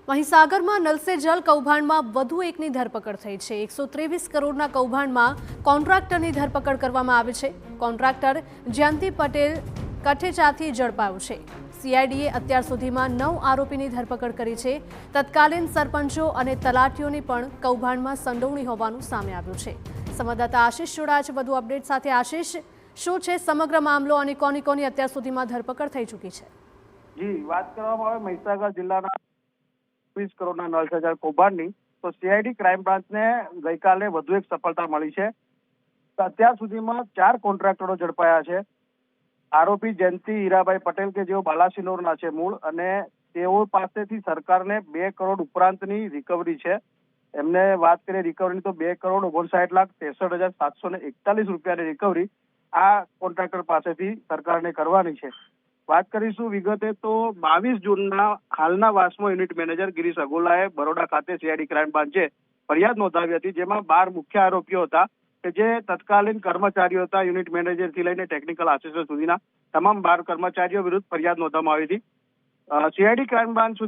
મહીસાગરમાં null સે જલ કૌભાંડમાં વધુ એકની ધરપકડ થઈ છે। 123 કરોડના કૌભાંડમાં કોન્ટ્રાક્ટરની ધરપકડ કરવામાં આવી છે। કોન્ટ્રાક્ટર જયંતિ પટેલ કઠેચાથી ઝડપાયો છે। સીઆઈડીએ અત્યાર સુધીમાં 9 આરોપીની ધરપકડ કરી છે। તત્કાલીન સરપંચો અને તલાટીઓની પણ કૌભાંડમાં સંડોવણી હોવાનું સામે આવ્યું છે। સંવાદદાતા આશિષ જોડાયા છે વધુ અપડેટ સાથે। આશિષ, શું છે સમગ્ર મામલો અને કોની કોની અત્યાર સુધીમાં ધરપકડ થઈ ચૂકી છે? જી, વાત કરવામાં આવે મહીસાગર જિલ્લાના 20 કરોડના નલ સે જલ કૌભાંડની, તો સીઆઈડી ક્રાઇમ બ્રાન્ચને ગઈકાલે વધુ એક સફળતા મળી છે। અત્યાર સુધીમાં 4 કોન્ટ્રાક્ટરો ઝડપાયા છે। આરોપી જયંતિ હીરાભાઈ પટેલ કે જેઓ બાલાસિનોરના છે મૂળ, અને તેઓ પાસેથી સરકારને 2 કરોડ ઉપરાંતની રિકવરી છે। એમને વાત કરીએ રિકવરીની તો 2,59,63,741 રૂપિયાની રિકવરી આ કોન્ટ્રાક્ટર પાસેથી સરકારને કરવાની છે। વાત કરીશું વિગતે તો 22 જૂનના હાલના વાસ્મો યુનિટ મેનેજર ગિરીશ અગોલાએ બરોડા ખાતે સીઆઈડી ક્રાઇમ બ્રાન્ચે ફરિયાદ નોંધાવી હતી, જેમાં 12 મુખ્ય આરોપીઓ હતા કે જે તત્કાલીન કર્મચારીઓ હતા। યુનિટ મેનેજરથી લઈને ટેકનિકલ આસિસ્ટન્ટ સુધીના તમામ 12 કર્મચારીઓ વિરુદ્ધ ફરિયાદ નોંધવામાં આવી હતી। સીઆઈડી ક્રાઇમ બ્રાન્ચ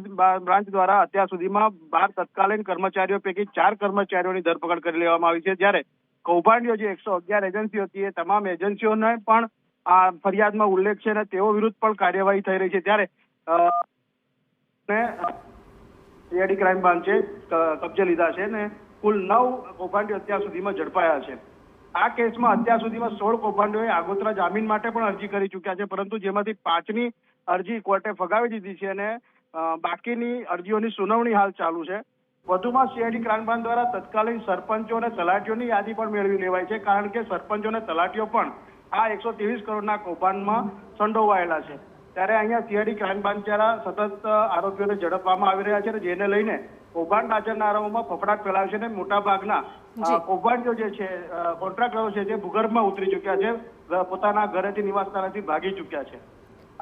દ્વારા અત્યાર સુધીમાં 12 તત્કાલીન કર્મચારીઓ પૈકી 4 કર્મચારીઓની ધરપકડ કરી લેવામાં આવી છે, જ્યારે કૌભાંડીઓ જે 111 એજન્સીઓ હતી એ તમામ એજન્સીઓને પણ આ ફરિયાદમાં ઉલ્લેખ છે અને તેઓ વિરુદ્ધ પણ કાર્યવાહી થઈ રહી છે। ત્યારે સીઆઈડી ક્રાઇમ બ્રાન્ચે કબજે લીધા છે ને કુલ 9 કૌભાંડીઓ અત્યાર સુધીમાં ઝડપાયા છે। આ કેસમાં અત્યાર સુધીમાં 16 કૌભાંડીઓએ આગોતરા જામીન માટે પણ અરજી કરી ચૂક્યા છે, પરંતુ જેમાંથી 5ની અરજી કોર્ટે ફગાવી દીધી છે અને બાકીની અરજીઓની સુનાવણી હાલ ચાલુ છે। વધુમાં સીઆઈડી ક્રાઇમ બ્રાન્ચ દ્વારા તત્કાલીન સરપંચો અને તલાટીઓની યાદી પણ મેળવી લેવાય છે, કારણ કે સરપંચો અને તલાટીઓ પણ આ 123 કરોડના કૌભાંડમાં સંડોવાયેલા છે। ત્યારે અહીંયા સીઆઈડી ક્રાઇમ બ્રાન્ચ દ્વારા સતત આરોપીઓને ઝડપવામાં આવી રહ્યા છે, જેને લઈને કૌભાંડ આચરનારાઓમાં ફફડાટ ફેલાયો છે અને મોટાભાગના કૌભાંડીઓ જે છે કોન્ટ્રાક્ટરો છે જે ભૂગર્ભમાં ઉતરી ચૂક્યા છે, પોતાના ઘરેથી નિવાસસ્થાનેથી ભાગી ચૂક્યા છે।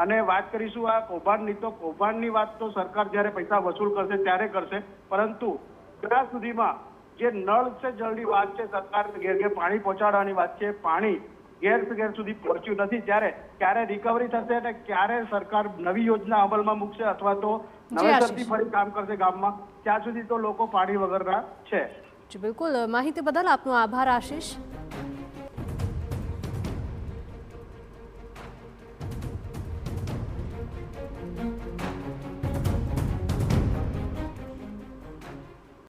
અને વાત કરીશું આ કૌભાંડની, તો કૌભાંડની વાત તો સરકાર જ્યારે પૈસા વસૂલ કરશે ત્યારે કરશે, પરંતુ અત્યાર સુધીમાં જે નળ સે જળની વાત છે, સરકાર ઘેર ઘેર પાણી પહોંચાડવાની વાત છે, પાણી ઘેર સુધી પહોંચ્યું નથી। ત્યારે ક્યારે રિકવરી થશે અને ક્યારે સરકાર નવી યોજના અમલમાં મૂકશે અથવા તો નવેસરથી ફરી કામ કરશે ગામમાં, ત્યાં સુધી તો લોકો પાણી વગરના છે। બિલકુલ, માહિતી બદલ આપનો આભાર આશિષ।